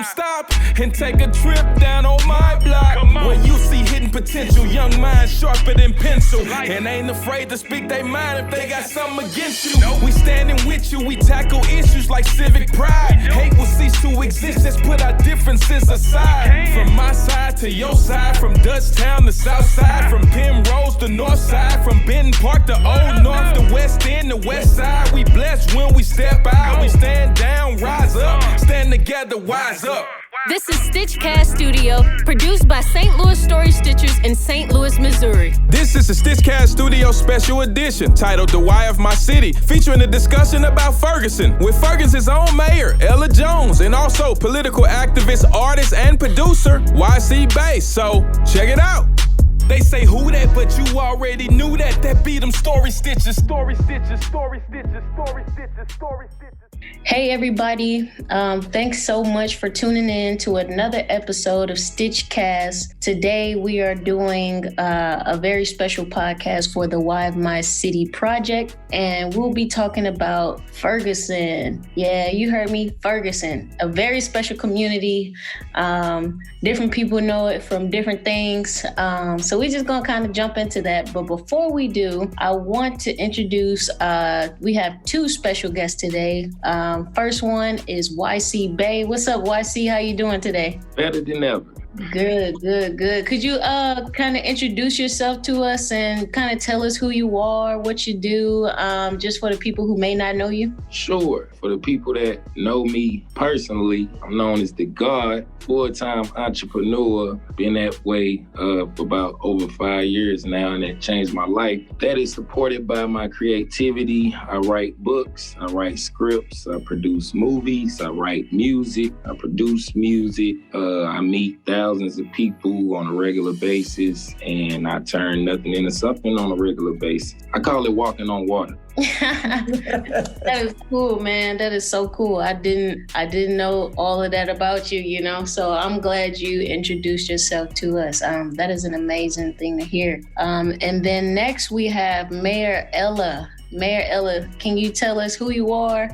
Stop and take a trip down on my block where you see hidden potential, young minds sharper than pencil, and ain't afraid to speak their mind if they got something against you. We standing with you, we tackle issues like civic pride. Hate will cease to exist, let's put our differences aside. From my side to your side, from Dutchtown to South Side, from Penrose to North Side, from Benton Park to Old North, the West End, the West Side. We blessed when we step out, we stand down, rise up, stand together, wise up. This is StitchCast Studio, produced by St. Louis Story Stitchers in St. Louis, Missouri. This is a StitchCast Studio special edition titled The Why of My City, featuring a discussion about Ferguson with Ferguson's own mayor, Ella Jones, and also political activist, artist, and producer, YC Bass. So, check it out. They say who that, but you already knew that. That be them story stitches, story stitches, story stitches, story stitches, story stitches. Hey everybody, thanks so much for tuning in to another episode of StitchCast. Today we are doing a very special podcast for the Why of My City project, and we'll be talking about Ferguson. Yeah, you heard me, Ferguson, a very special community. Different people know it from different things, so we're just gonna kind of jump into that. But before we do, I want to introduce, we have two special guests today. First one is YC Bay. What's up, YC? How you doing today? Better than ever. Good. Could you kind of introduce yourself to us and kind of tell us who you are, what you do, just for the people who may not know you? Sure. For the people that know me personally, I'm known as the God, full-time entrepreneur. Been that way for about over 5 years now, and that changed my life. That is supported by my creativity. I write books, I write scripts, I produce movies, I write music, I produce music. I meet thousands of people on a regular basis, and I turn nothing into something on a regular basis. I call it walking on water. That is cool, man. That is so cool. I didn't know all of that about you, you know, so I'm glad you introduced yourself to us. That is an amazing thing to hear. And then next we have Mayor Ella. Mayor Ella, can you tell us who you are,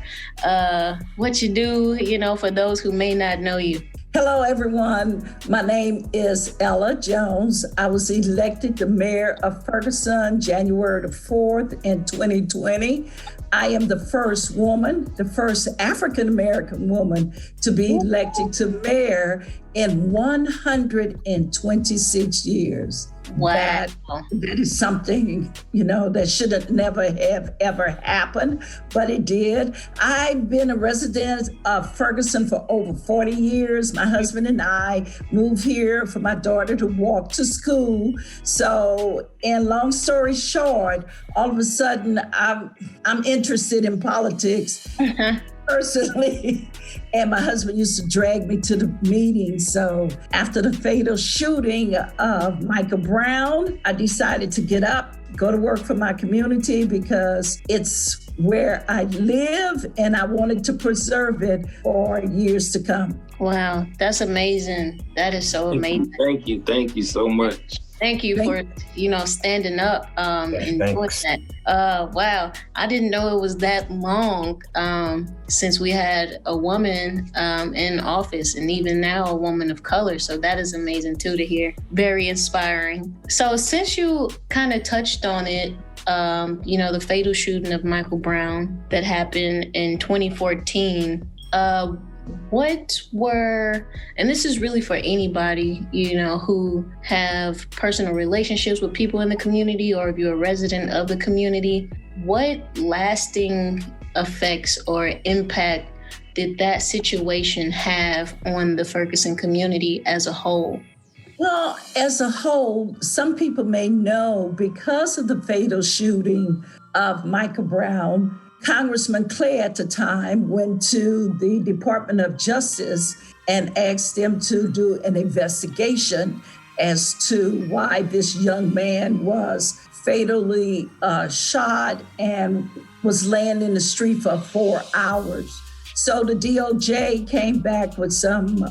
what you do, you know, for those who may not know you? Hello, everyone. My name is Ella Jones. I was elected the mayor of Ferguson January the 4th in 2020. I am the first woman, the first African-American woman to be elected to mayor in 126 years. Wow. That is something, you know, that should have never have ever happened, but it did. I've been a resident of Ferguson for over 40 years. My husband and I moved here for my daughter to walk to school. So, and long story short, all of a sudden, I'm interested in politics. Personally, and my husband used to drag me to the meetings. So after the fatal shooting of Michael Brown, I decided to get up, go to work for my community because it's where I live and I wanted to preserve it for years to come. Wow, that's amazing. That is so amazing. Thank you so much. Thank you for, you know, standing up and doing that. Wow, I didn't know it was that long since we had a woman in office, and even now a woman of color. So that is amazing too to hear. Very inspiring. So since you kind of touched on it, you know, the fatal shooting of Michael Brown that happened in 2014, what were, and this is really for anybody, you know, who have personal relationships with people in the community, or if you're a resident of the community, what lasting effects or impact did that situation have on the Ferguson community as a whole? Well, as a whole, some people may know because of the fatal shooting of Michael Brown, Congressman Clay at the time went to the Department of Justice and asked them to do an investigation as to why this young man was fatally shot and was laying in the street for 4 hours. So the DOJ came back with some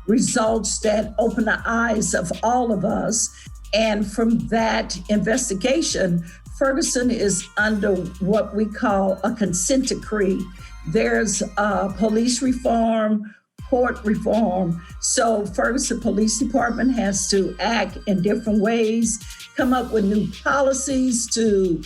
results that opened the eyes of all of us. And from that investigation, Ferguson is under what we call a consent decree. There's police reform court reform. So Ferguson Police Department has to act in different ways, come up with new policies to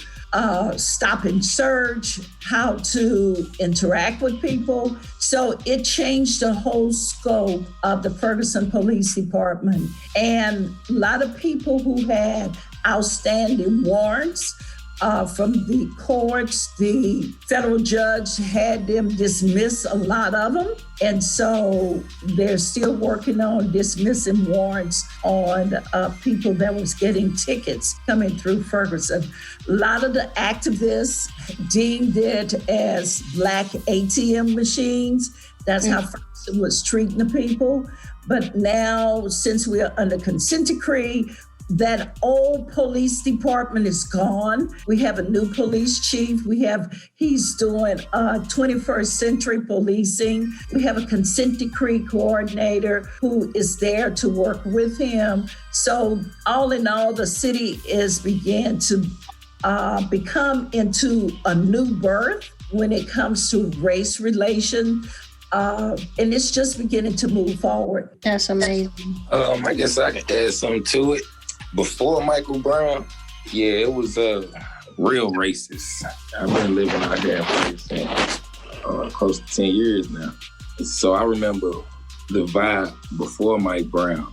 stop and search, how to interact with people. So it changed the whole scope of the Ferguson Police Department. And a lot of people who had outstanding warrants from the courts, the federal judge had them dismiss a lot of them. And so they're still working on dismissing warrants on people that was getting tickets coming through Ferguson. A lot of the activists deemed it as Black ATM machines. That's how Ferguson was treating the people. But now, since we are under consent decree, that old police department is gone. We have a new police chief. He's doing 21st century policing. We have a consent decree coordinator who is there to work with him. So all in all, the city is began to become into a new birth when it comes to race relation. And it's just beginning to move forward. That's amazing. I guess I can add something to it. Before Michael Brown, it was real racist. I've been living out here in Ferguson close to 10 years now. So I remember the vibe before Mike Brown.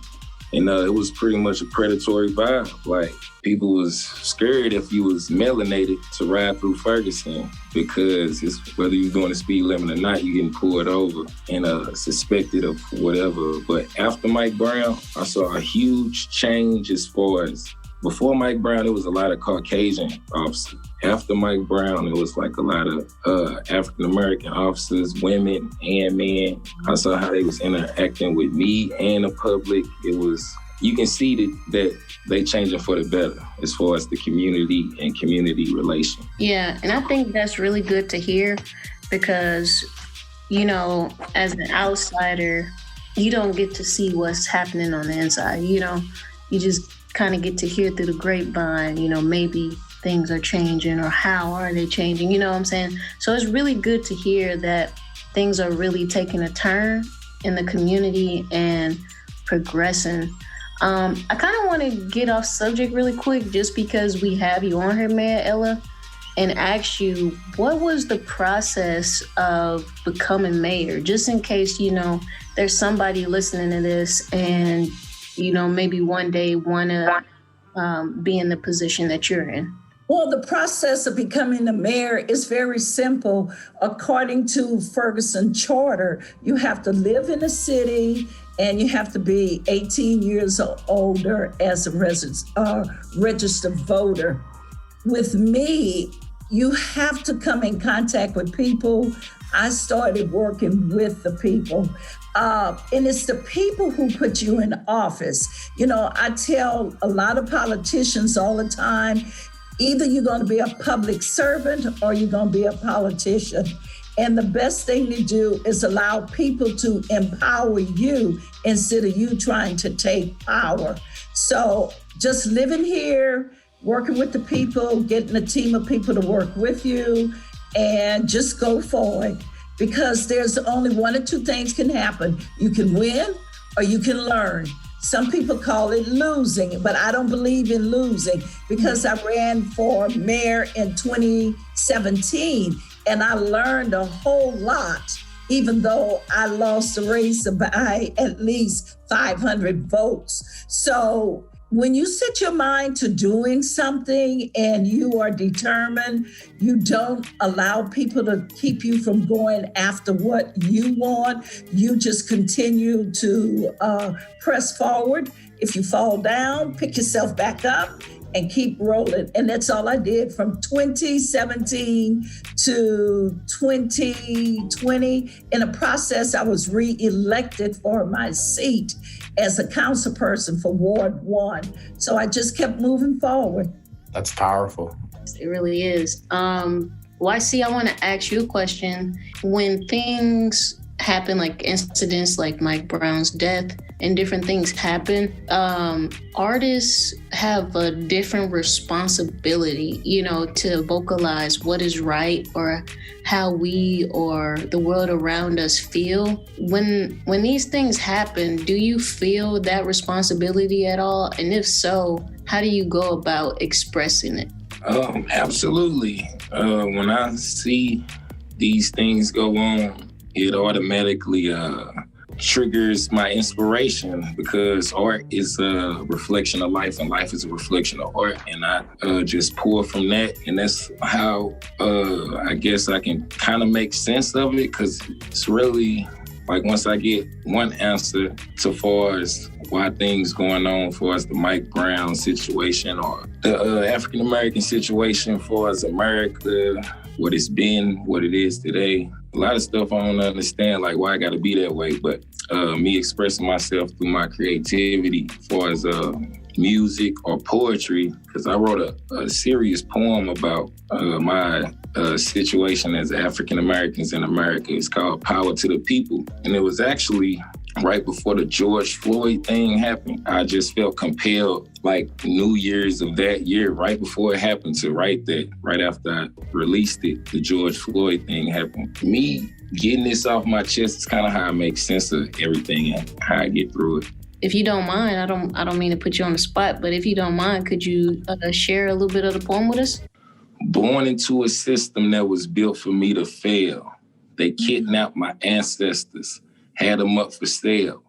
And it was pretty much a predatory vibe. Like, people was scared if you was melanated to ride through Ferguson because whether you're doing the speed limit or not, you're getting pulled over and suspected of whatever. But after Mike Brown, I saw a huge change as far as before Mike Brown, there was a lot of Caucasian officers. After Mike Brown, it was like a lot of African-American officers, women and men. I saw how they was interacting with me and the public. It was, you can see that they changing for the better as far as the community and community relation. Yeah, and I think that's really good to hear because, as an outsider, you don't get to see what's happening on the inside. You just kind of get to hear through the grapevine, maybe things are changing or how are they changing, you know what I'm saying? So it's really good to hear that things are really taking a turn in the community and progressing. I kind of want to get off subject really quick just because we have you on here, Mayor Ella, and ask you, what was the process of becoming mayor? Just in case, there's somebody listening to this and maybe one day want to be in the position that you're in? Well, the process of becoming the mayor is very simple. According to Ferguson Charter, you have to live in a city and you have to be 18 years or older as a registered voter. With me, you have to come in contact with people. I started working with the people. And it's the people who put you in office. I tell a lot of politicians all the time, either you're going to be a public servant or you're going to be a politician. And the best thing to do is allow people to empower you instead of you trying to take power. So just living here, working with the people, getting a team of people to work with you, and just go forward. Because there's only one or two things can happen. You can win or you can learn. Some people call it losing, but I don't believe in losing because I ran for mayor in 2017 and I learned a whole lot, even though I lost the race by at least 500 votes. So when you set your mind to doing something and you are determined, you don't allow people to keep you from going after what you want. You just continue to press forward. If you fall down, pick yourself back up and keep rolling. And that's all I did from 2017 to 2020. In the process, I was re-elected for my seat as a council person for Ward 1. So I just kept moving forward. That's powerful. It really is. YC, I want to ask you a question. When things happen, like incidents like Mike Brown's death and different things happen, artists have a different responsibility, to vocalize what is right or how we or the world around us feel. When these things happen, do you feel that responsibility at all? And if so, how do you go about expressing it? Absolutely. When I see these things go on, it automatically triggers my inspiration, because art is a reflection of life and life is a reflection of art. And I just pour from that. And that's how I guess I can kind of make sense of it, because it's really like once I get one answer to far as why things going on for us, the Mike Brown situation or the African-American situation for us, America, what it's been, what it is today. A lot of stuff I don't understand, like why I gotta be that way, but me expressing myself through my creativity as far as music or poetry, because I wrote a serious poem about my situation as African Americans in America. It's called Power to the People. And it was actually right before the George Floyd thing happened. I just felt compelled, like New Year's of that year, right before it happened, to write that. Right after I released it, the George Floyd thing happened. Me getting this off my chest is kind of how I make sense of everything and how I get through it. If you don't mind, I don't mean to put you on the spot, but if you don't mind, could you share a little bit of the poem with us? Born into a system that was built for me to fail. They kidnapped my ancestors, had them up for sale.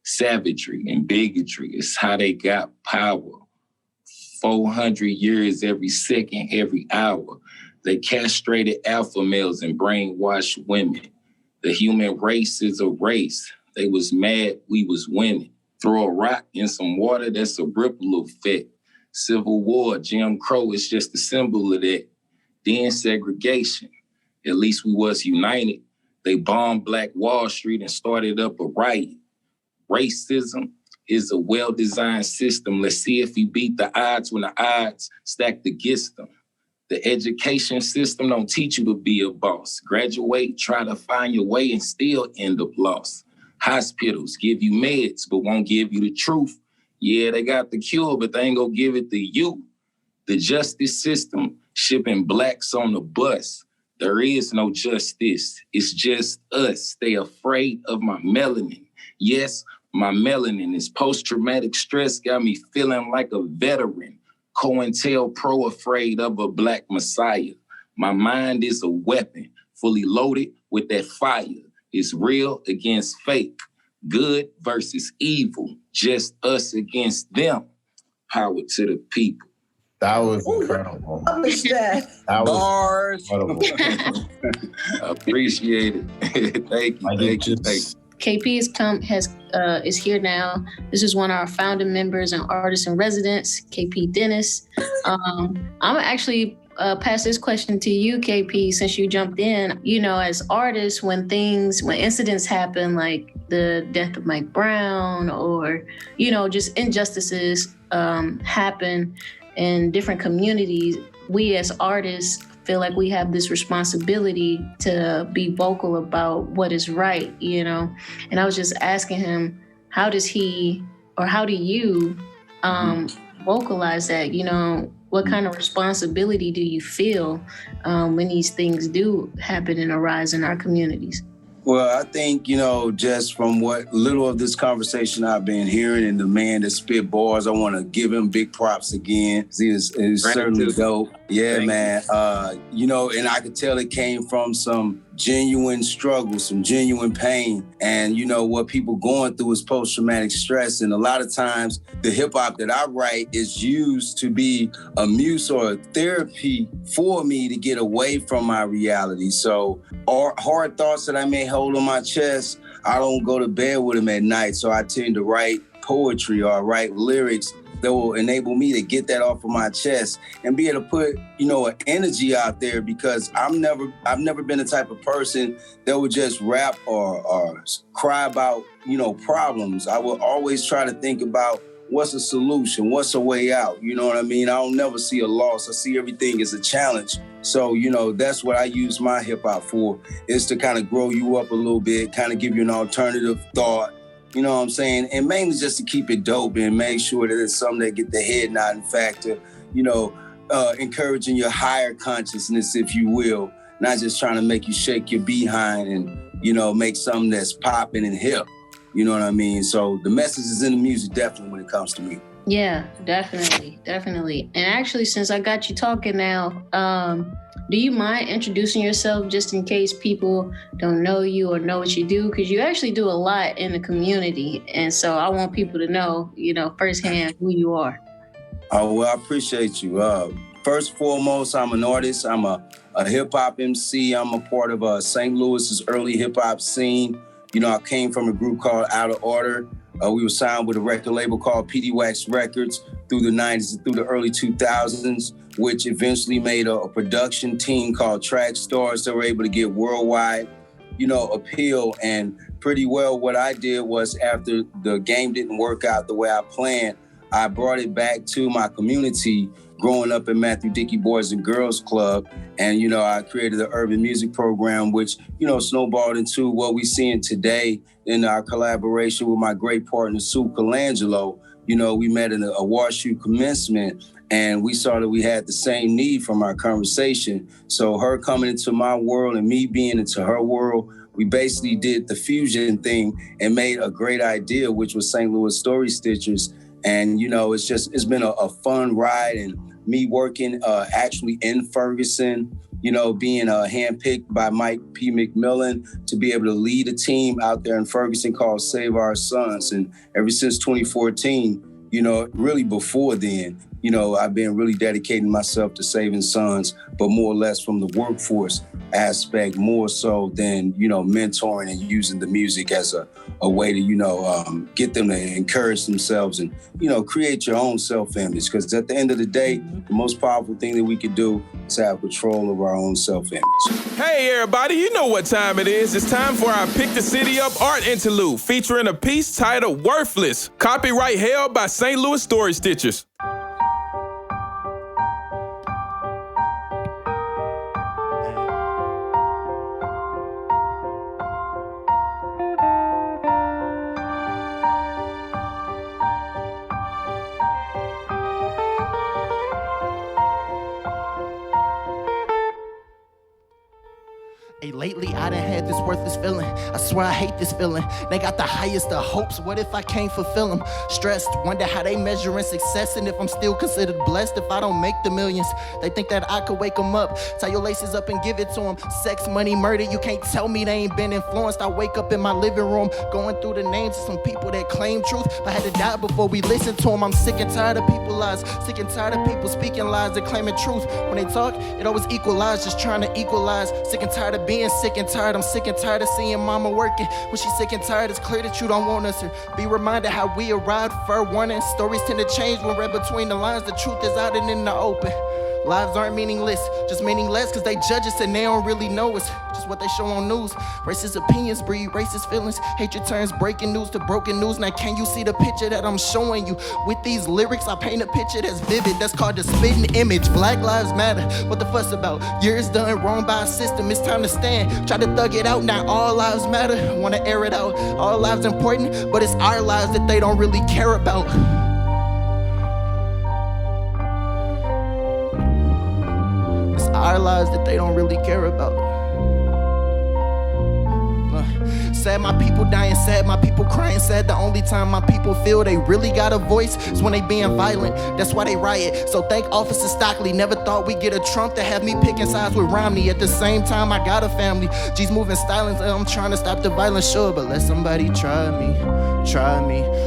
Savagery and bigotry is how they got power. 400 years every second, every hour. They castrated alpha males and brainwashed women. The human race is a race. They was mad we was winning. Throw a rock in some water, that's a ripple effect. Civil War, Jim Crow is just a symbol of that. Then segregation. At least we was united. They bombed Black Wall Street and started up a riot. Racism is a well-designed system. Let's see if he beat the odds when the odds stacked against them. The education system don't teach you to be a boss. Graduate, try to find your way and still end up lost. Hospitals give you meds but won't give you the truth. Yeah, they got the cure, but they ain't gonna give it to you. The justice system shipping blacks on the bus. There is no justice. It's just us. They afraid of my melanin. Yes, my melanin is post-traumatic stress got me feeling like a veteran. COINTELPRO afraid of a black messiah. My mind is a weapon, fully loaded with that fire. It's real against fake. Good versus evil. Just us against them. Power to the people. That was incredible. That was incredible. I appreciate it. Thank you. KP is here now. This is one of our founding members and artists in residence, KP Dennis. I'm actually pass this question to you, KP, since you jumped in. As artists, when incidents happen, like the death of Mike Brown or, just injustices happen in different communities, we as artists feel like we have this responsibility to be vocal about what is right, And I was just asking him, how do you vocalize that, what kind of responsibility do you feel when these things do happen and arise in our communities? Well, I think, just from what little of this conversation I've been hearing and the man that spit bars, I want to give him big props again. He is certainly dope. Yeah, man. And I could tell it came from some genuine struggle, some genuine pain. And, what people going through is post-traumatic stress. And a lot of times the hip hop that I write is used to be a muse or a therapy for me to get away from my reality. So hard thoughts that I may hold on my chest, I don't go to bed with them at night. So I tend to write poetry or write lyrics that will enable me to get that off of my chest and be able to put, an energy out there, because I've never been the type of person that would just rap or cry about, problems. I will always try to think about what's a solution? What's a way out? You know what I mean? I don't never see a loss. I see everything as a challenge. So, that's what I use my hip hop for, is to kind of grow you up a little bit, kind of give you an alternative thought. You know what I'm saying? And mainly just to keep it dope and make sure that it's something that get the head nodding factor, encouraging your higher consciousness, if you will, not just trying to make you shake your behind and, make something that's popping and hip. You know what I mean? So the message is in the music, definitely, when it comes to me. Yeah, definitely. And actually, since I got you talking now, do you mind introducing yourself just in case people don't know you or know what you do? Because you actually do a lot in the community. And so I want people to know, firsthand who you are. Oh, well, I appreciate you. First and foremost, I'm an artist. I'm a hip-hop MC. I'm a part of St. Louis's early hip-hop scene. I came from a group called Out of Order. We were signed with a record label called PD Wax Records through the 90s and through the early 2000s, which eventually made a production team called Track Stars that were able to get worldwide, appeal. And pretty well what I did was, after the game didn't work out the way I planned, I brought it back to my community growing up in Matthew Dickey Boys and Girls Club. And, I created an urban music program, which, snowballed into what we seeing today in our collaboration with my great partner, Sue Colangelo. We met in a WashU commencement, and we saw that we had the same need from our conversation. So her coming into my world and me being into her world, we basically did the fusion thing and made a great idea, which was St. Louis Story Stitchers. And, it's been a fun ride, and me working actually in Ferguson, being handpicked by Mike P. McMillan to be able to lead a team out there in Ferguson called Save Our Sons. And ever since 2014, really before then, I've been really dedicating myself to saving sons, but more or less from the workforce aspect, more so than, mentoring and using the music as a way to, get them to encourage themselves and, create your own self-image. Because at the end of the day, the most powerful thing that we could do is have control of our own self-image. Hey, everybody, you know what time it is. It's time for our Pick the City Up art interlude, featuring a piece titled Worthless. Copyright held by St. Louis Story Stitchers. Hey, lately I done had this worthless feeling. I swear I hate this feeling. They got the highest of hopes. What if I can't fulfill them? Stressed, wonder how they measuring success, and if I'm still considered blessed if I don't make the millions. They think that I could wake them up, tie your laces up and give it to them. Sex, money, murder, you can't tell me they ain't been influenced. I wake up in my living room going through the names of some people that claim truth, but had to die before we listen to them. I'm sick and tired of people lies, sick and tired of people speaking lies and claiming truth. When they talk, it always equalize, just trying to equalize. Sick and tired of being sick and tired. I'm sick and tired of seeing mama working. When she's sick and tired, it's clear that you don't want us. Be reminded how we arrived, fair warning. Stories tend to change when read between the lines. The truth is out and in the open. Lives aren't meaningless, just meaningless because they judge us and they don't really know us. Just what they show on news. Racist opinions breed racist feelings. Hatred turns breaking news to broken news. Now can you see the picture that I'm showing you? With these lyrics, I paint a picture that's vivid. That's called the spitting image. Black lives matter. What the fuss about? Years done wrong by a system. It's time to stand. Try to thug it out. Now all lives matter. Wanna air it out. All lives important, but it's our lives that they don't really care about. Our lives that they don't really care about. Sad my people dying, sad my people crying, sad the only time my people feel they really got a voice is when they being violent. That's why they riot. So thank Officer Stockley. Never thought we'd get a Trump to have me picking sides with Romney. At the same time, I got a family. G's moving silence, I'm trying to stop the violence, sure, but let somebody try me.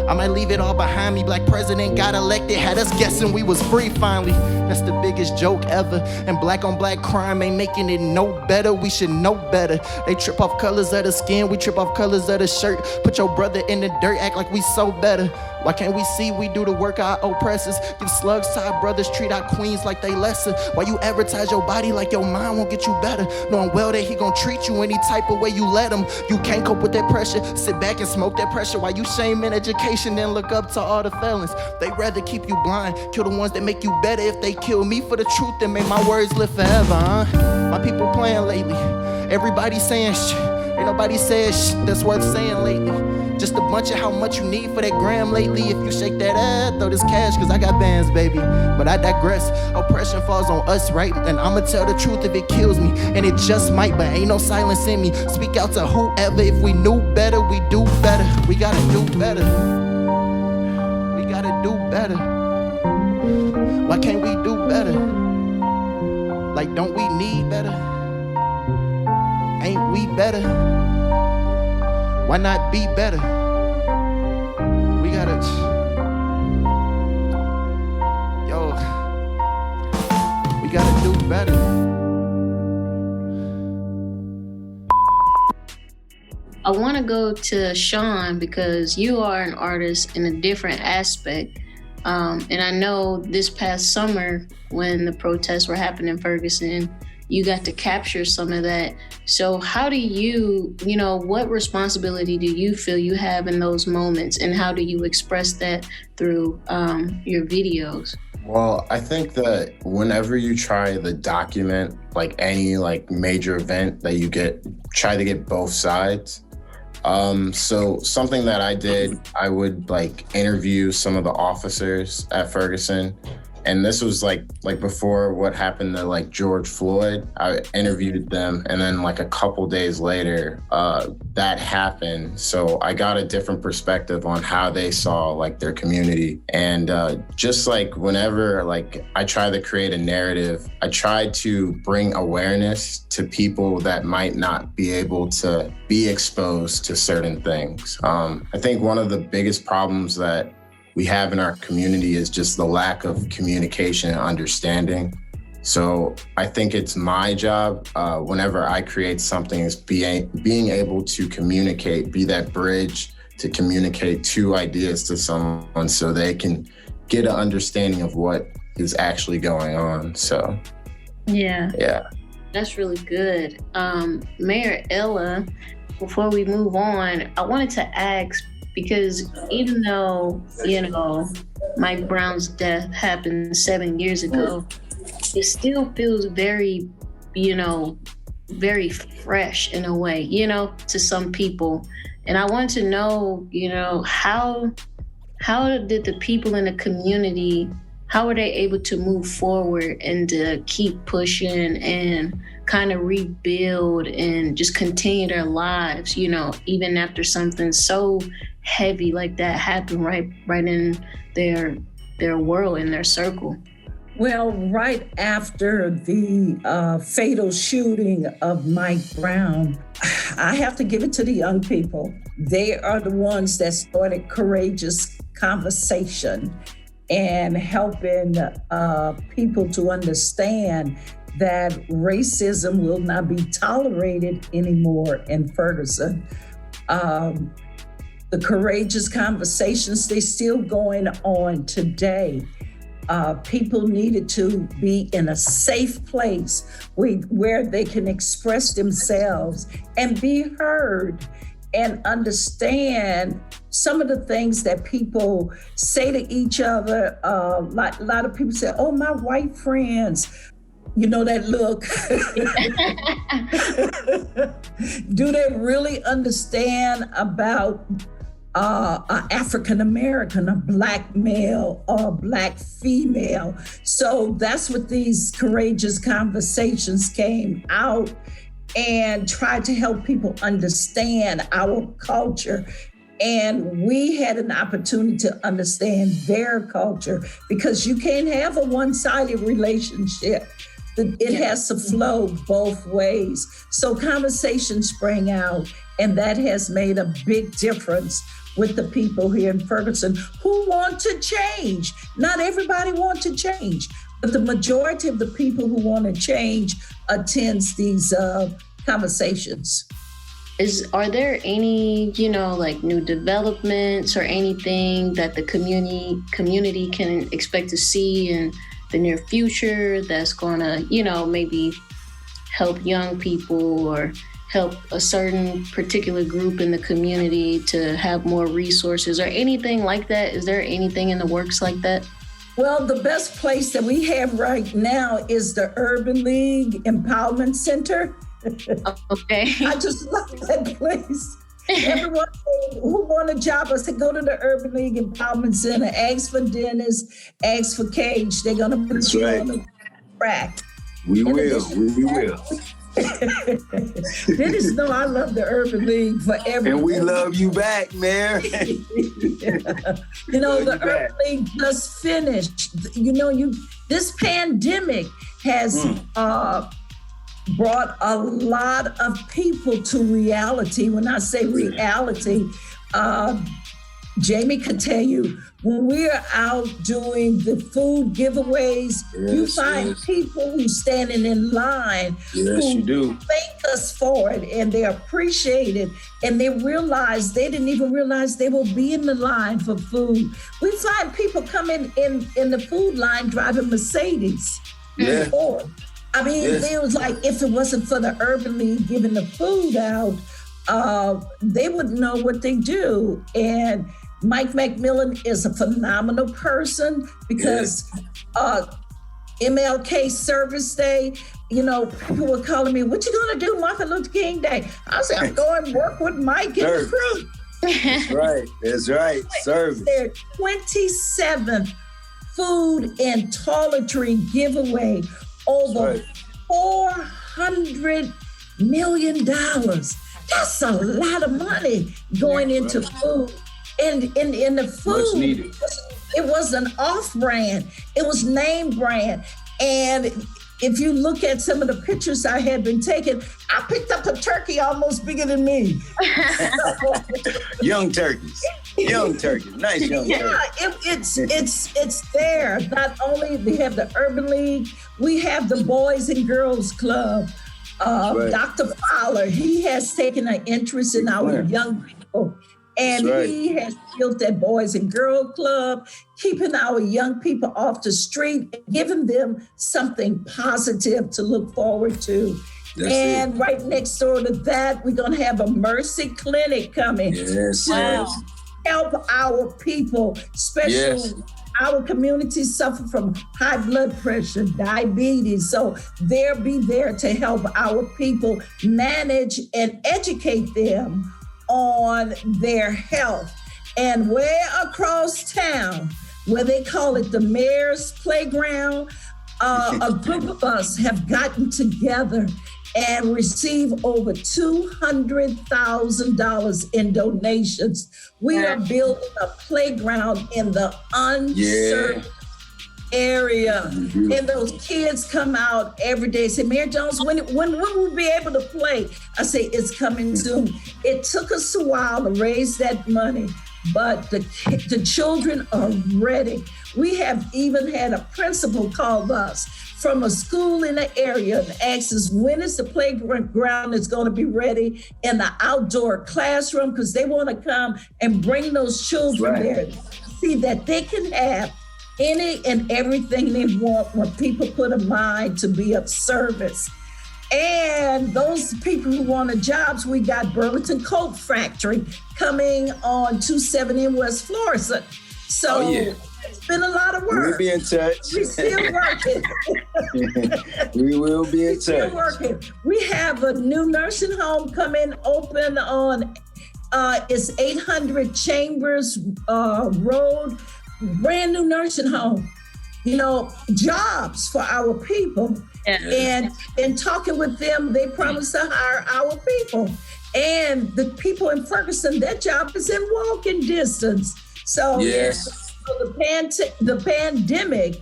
I might leave it all behind me. Black president got elected, had us guessing we was free finally. That's the biggest joke ever. And black on black crime ain't making it no better. We should know better. They trip off colors of the skin, we trip off colors of the shirt. Put your brother in the dirt, act like we so better. Why can't we see we do the work our oppressors? Give slugs to our brothers, treat our queens like they lesser. Why you advertise your body like your mind won't get you better? Knowing well that he gon' treat you any type of way you let him. You can't cope with that pressure, sit back and smoke that pressure. While you shaming education, then look up to all the felons. They rather keep you blind, kill the ones that make you better. If they kill me for the truth, then make my words live forever, huh? My people playing lately, everybody saying shit. Ain't nobody said shit that's worth saying lately. Just a bunch of how much you need for that gram lately. If you shake that ass, throw this cash, cause I got bands, baby. But I digress, oppression falls on us, right? And I'ma tell the truth if it kills me. And it just might, but ain't no silence in me. Speak out to whoever, if we knew better, we do better. We gotta do better. We gotta do better. Why can't we do better? Like, don't we need better? Ain't we better? Why not be better? We gotta, we gotta do better. I wanna go to Shawn because you are an artist in a different aspect. And I know this past summer when the protests were happening in Ferguson, you got to capture some of that. So how do you what responsibility do you feel you have in those moments, and how do you express that through your videos? Well, I think that whenever you try to document like any like major event that you try to get both sides. So something that I did, I would like interview some of the officers at Ferguson. And this was like before what happened to like George Floyd. I interviewed them, and then like a couple days later, that happened. So I got a different perspective on how they saw like their community. And just like whenever like I try to create a narrative, I try to bring awareness to people that might not be able to be exposed to certain things. I think one of the biggest problems that we have in our community is just the lack of communication and understanding. So I think it's my job whenever I create something is being able to communicate, be that bridge to communicate two ideas to someone so they can get an understanding of what is actually going on. So yeah. That's really good. Mayor Ella, before we move on, I wanted to ask, because even though, Mike Brown's death happened 7 years ago, it still feels very, very fresh in a way, to some people. And I want to know, how did the people in the community, how were they able to move forward and to keep pushing and kind of rebuild and just continue their lives, even after something so heavy like that happened right in their world, in their circle? Well, right after the fatal shooting of Mike Brown, I have to give it to the young people. They are the ones that started courageous conversation and helping people to understand that racism will not be tolerated anymore in Ferguson. The courageous conversations, they're still going on today. People needed to be in a safe place where they can express themselves and be heard and understand some of the things that people say to each other. Like a lot of people say, oh, my white friends, that look. Do they really understand about an African American, a Black male, or a Black female? So that's what these courageous conversations came out and tried to help people understand our culture. And we had an opportunity to understand their culture, because you can't have a one-sided relationship. It has to flow both ways. So conversations sprang out, and that has made a big difference with the people here in Ferguson who want to change. Not everybody wants to change, but the majority of the people who want to change attends these conversations. Are there any, like new developments or anything that the community can expect to see in the near future that's gonna, maybe help young people or help a certain particular group in the community to have more resources or anything like that? Is there anything in the works like that? Well, the best place that we have right now is the Urban League Empowerment Center. Okay. I just love that place. Everyone who want a job, I said, go to the Urban League Empowerment Center, ask for Dennis, ask for Cage. They're going to put you on the track. We will. Dennis know I love the Urban League for everything. And we love you back, Mayor. The Urban League just finished. This pandemic has brought a lot of people to reality. When I say reality, Jamie could tell you, when we're out doing the food giveaways, you find people who standing in line who thank us for it, and they appreciate it, and they didn't even realize they will be in the line for food. We find people coming in the food line driving Mercedes. Yeah. It was like, if it wasn't for the Urban League giving the food out, they wouldn't know what they do. And Mike McMillan is a phenomenal person because MLK Service Day, people were calling me, what you gonna do Martin Luther King Day? I said, I'm going to work with Mike and the crew. That's right, service. Their 27th food and toiletry giveaway, over $400 million. That's a lot of money going into food. And in the food, much needed. It was an off-brand. It was name brand. And if you look at some of the pictures I had been taking, I picked up a turkey almost bigger than me. Young turkeys. Nice young turkey. Yeah, it's there. Not only we have the Urban League, we have the Boys and Girls Club. Dr. Fowler, he has taken an interest in our young people. And he has built that Boys and Girls Club, keeping our young people off the street, giving them something positive to look forward to. Right next door to that, we're going to have a Mercy Clinic coming to help our people, especially our community suffer from high blood pressure, diabetes. So they'll be there to help our people manage and educate them on their health. And way across town, where they call it the Mayor's Playground, a group of us have gotten together and received over $200,000 in donations. We are building a playground in the unserved area. And those kids come out every day and say, Mayor Jones, when will we be able to play? I say, it's coming soon. It took us a while to raise that money, but the children are ready. We have even had a principal call us from a school in the area and asked us, when is the playground is going to be ready in the outdoor classroom? Because they want to come and bring those children there, see that they can have any and everything they want when people put a mind to be of service. And those people who wanted jobs, we got Burlington Coat Factory coming on 270 in West Florissant. So it's been a lot of work. We'll be in touch. We're still working. We will be in touch. Still working. We have a new nursing home coming open on, it's 800 Chambers Road. Brand new nursing home, jobs for our people. And in talking with them, they promised to hire our people. And the people in Ferguson, their job is in walking distance. So, the pandemic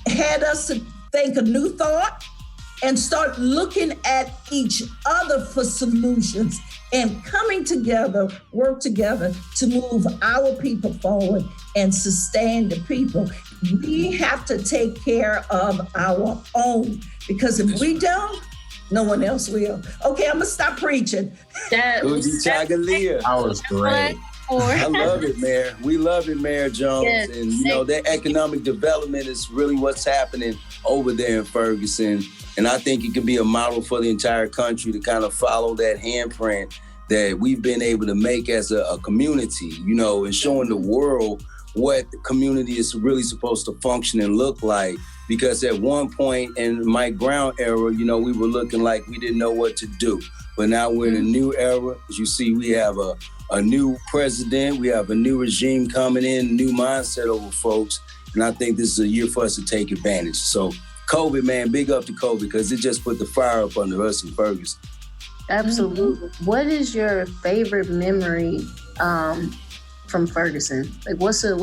had us to think a new thought and start looking at each other for solutions and coming together, work together to move our people forward and sustain the people. We have to take care of our own, because if we don't, No one else will. Okay, I'm gonna stop preaching. That was great. I love it, Mayor. We love it, Mayor Jones. Yes. And you know, that economic development is really what's happening over there in Ferguson. And I think it can be a model for the entire country to kind of follow that handprint that we've been able to make as a community, you know, and showing the world what the community is really supposed to function and look like. Because at one point in Mike Brown era, you know, we were looking like we didn't know what to do. But now we're in a new era. As you see, we have a new president, we have a new regime coming in, a new mindset over folks. And I think this is a year for us to take advantage. So COVID, man, big up to COVID, because it just put the fire up under us in Ferguson. Absolutely. What is your favorite memory from Ferguson? Like, what's a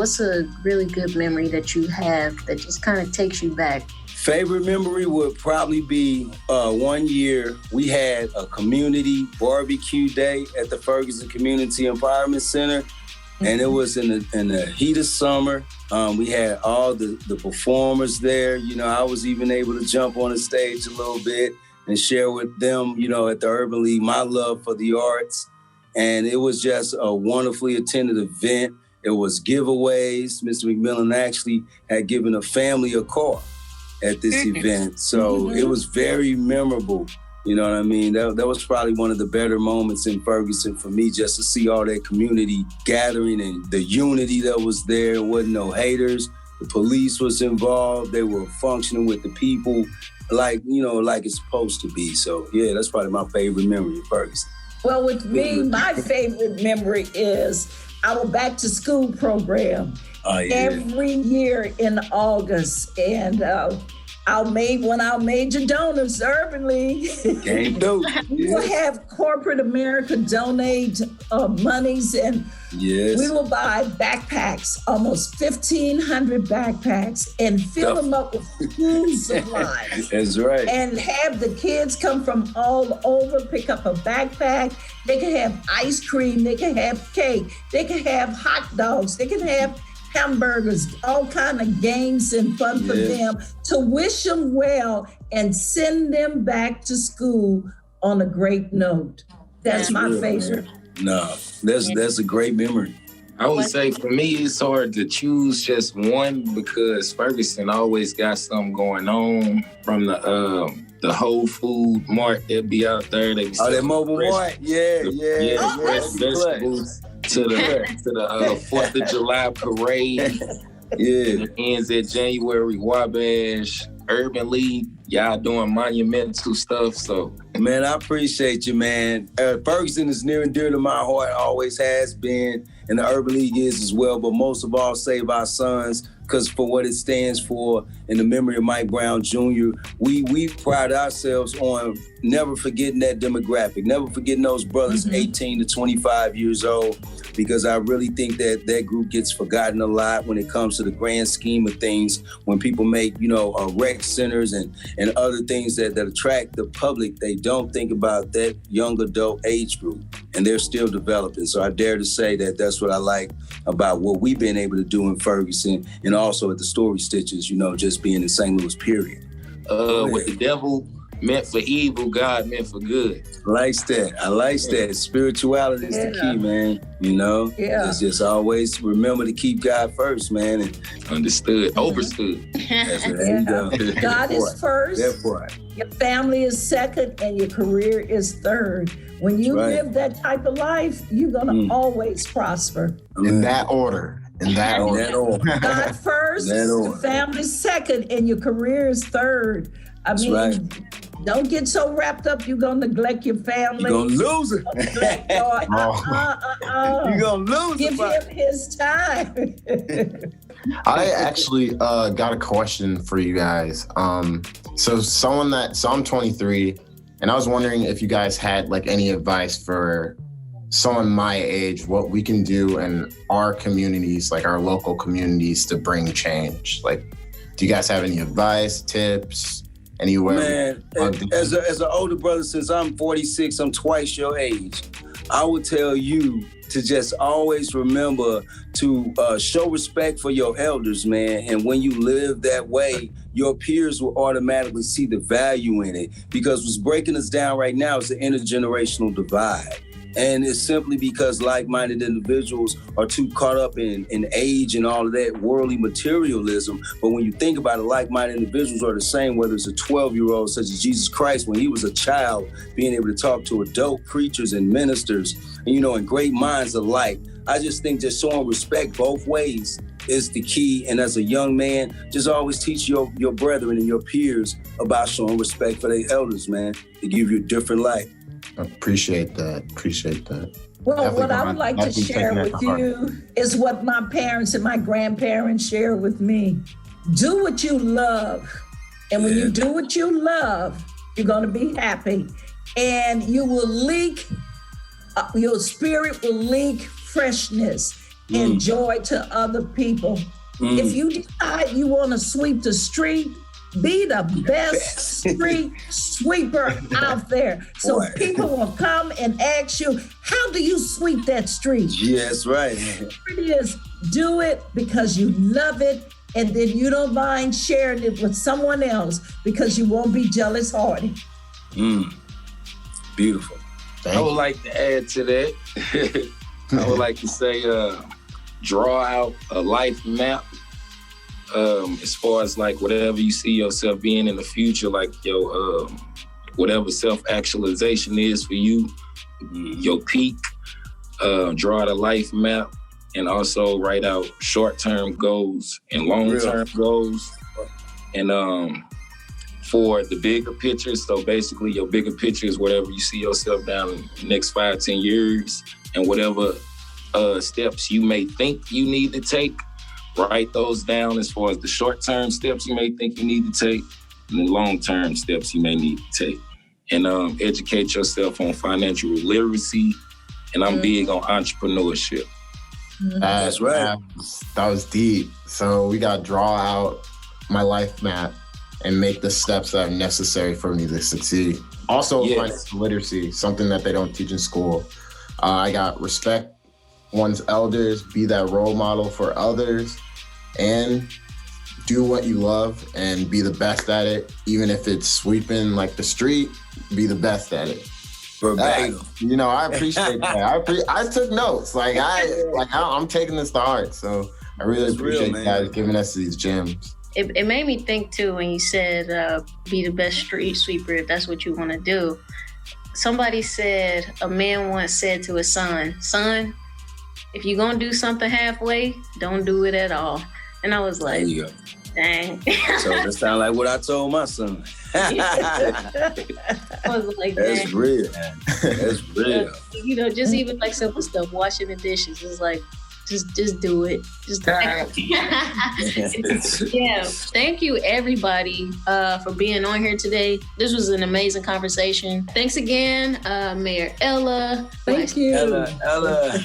really good memory that you have that just kind of takes you back? Favorite memory would probably be one year we had a community barbecue day at the Ferguson Community Empowerment Center. And it was in the heat of summer. We had all the performers there. You know, I was even able to jump on the stage a little bit and share with them, you know, at the Urban League, my love for the arts. And it was just a wonderfully attended event. It was giveaways. Mr. McMillan actually had given a family a car at this event. So it was very memorable. You know what I mean? That was probably one of the better moments in Ferguson for me, just to see all that community gathering and the unity that was there. There wasn't no haters. The police was involved. They were functioning with the people like, you know, like it's supposed to be. So yeah, that's probably my favorite memory of Ferguson. Well, with me, my favorite memory is our back to school program. Every year in August. And one of our major donors, Urban League, we will have corporate America donate monies, and we will buy backpacks, almost 1,500 backpacks, and fill them up with school supplies. That's right. And have the kids come from all over, pick up a backpack. They can have ice cream, they can have cake, they can have hot dogs, they can have hamburgers, all kind of games and fun for them, to wish them well and send them back to school on a great note. That's my favorite. No, that's a great memory. I would say for me, it's hard to choose just one because Ferguson always got something going on, from the Whole Food Mart that be out there. They be that mobile mart? Vegetables. To the 4th of July parade. It ends at January. Wabash, Urban League, y'all doing monumental stuff. So, man, I appreciate you, man. Ferguson is near and dear to my heart, always has been, and the Urban League is as well. But most of all, Save Our Sons, because for what it stands for, in the memory of Mike Brown Jr., we pride ourselves on never forgetting that demographic, never forgetting those brothers 18 to 25 years old, because I really think that group gets forgotten a lot when it comes to the grand scheme of things. When people make, you know, rec centers and other things that attract the public, they don't think about that young adult age group, and they're still developing. So I dare to say that that's what I like about what we've been able to do in Ferguson, and also at the Story Stitches, you know, just being in St. Louis, period. What the devil meant for evil, God meant for good. I like that. Spirituality is the key, man. You know? It's just always remember to keep God first, man. And understood, overstood. That's there you go. God is first. That's right. Your family is second, and your career is third. When you live that type of life, you're gonna always prosper. In that order. God first, your family second, and your career is third. I mean, don't get so wrapped up you're going to neglect your family. You're going to lose it. You're going to lose it. Give him his time. I actually got a question for you guys. So I'm 23, and I was wondering if you guys had like any advice for someone my age, what we can do in our communities, like our local communities, to bring change. Like, do you guys have any advice, tips? Anywhere? Man, as an older brother, since I'm 46, I'm twice your age. I would tell you to just always remember to show respect for your elders, man. And when you live that way, your peers will automatically see the value in it. Because what's breaking us down right now is the intergenerational divide. And it's simply because like-minded individuals are too caught up in age and all of that worldly materialism. But when you think about it, like-minded individuals are the same, whether it's a 12-year-old such as Jesus Christ when he was a child, being able to talk to adult preachers and ministers, and great minds alike. I just think just showing respect both ways is the key. And as a young man, just always teach your brethren and your peers about showing respect for their elders, man. They give you a different light. Appreciate that. Well, Definitely what I would like to share with you is what my parents and my grandparents shared with me. Do what you love. And when you do what you love, you're going to be happy. And you will leak, your spirit will leak freshness and joy to other people. If you decide you want to sweep the street, be the best street sweeper out there. So people will come and ask you, how do you sweep that street? Yes, right. It is, do it because you love it, and then you don't mind sharing it with someone else because you won't be jealous-hearted. Beautiful. I would like to add to that. I would like to say, draw out a life map. As far as like whatever you see yourself being in the future, like your whatever self-actualization is for you, your peak, draw out a life map, and also write out short-term goals and long-term goals. And for the bigger picture, so basically your bigger picture is whatever you see yourself down in the next 5-10 years, and whatever steps you may think you need to take, write those down as far as the short-term steps you may think you need to take and the long-term steps you may need to take. And educate yourself on financial literacy. And I'm big on entrepreneurship. That's right. That was deep. So we got to draw out my life map and make the steps that are necessary for me to succeed. Also, financial literacy, something that they don't teach in school. I got respect one's elders, be that role model for others, and do what you love and be the best at it. Even if it's sweeping like the street, be the best at it. Verbatim. I appreciate that. I took notes. I'm taking this to heart. So I really appreciate you guys giving us these gems. It made me think too when you said be the best street sweeper if that's what you want to do. Somebody said, a man once said to his son, if you're going to do something halfway, don't do it at all. And I was like, dang. So that sounds like what I told my son. I was like, that's dang. Real. That's real. Just even like simple stuff, washing the dishes. It's like, just do it. Just do it. Yeah. Thank you, everybody, for being on here today. This was an amazing conversation. Thanks again, Mayor Ella. Thank you. Ella.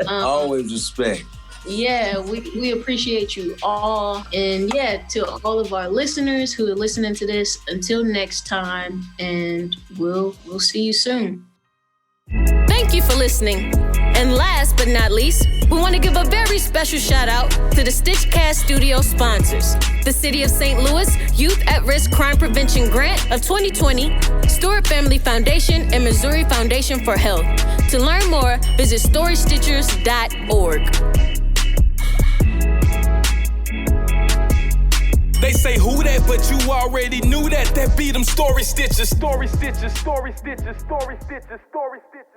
Always respect. Yeah, we appreciate you all. And to all of our listeners who are listening to this, until next time, and we'll see you soon. Thank you for listening. And last but not least, we want to give a very special shout out to the StitchCast studio sponsors: the City of St. Louis Youth at Risk Crime Prevention Grant of 2020, Stewart Family Foundation, and Missouri Foundation for Health. To learn more, visit storystitchers.org. They say who that, but you already knew that. That be them story stitches. Story stitches, story stitches, story stitches, story stitches.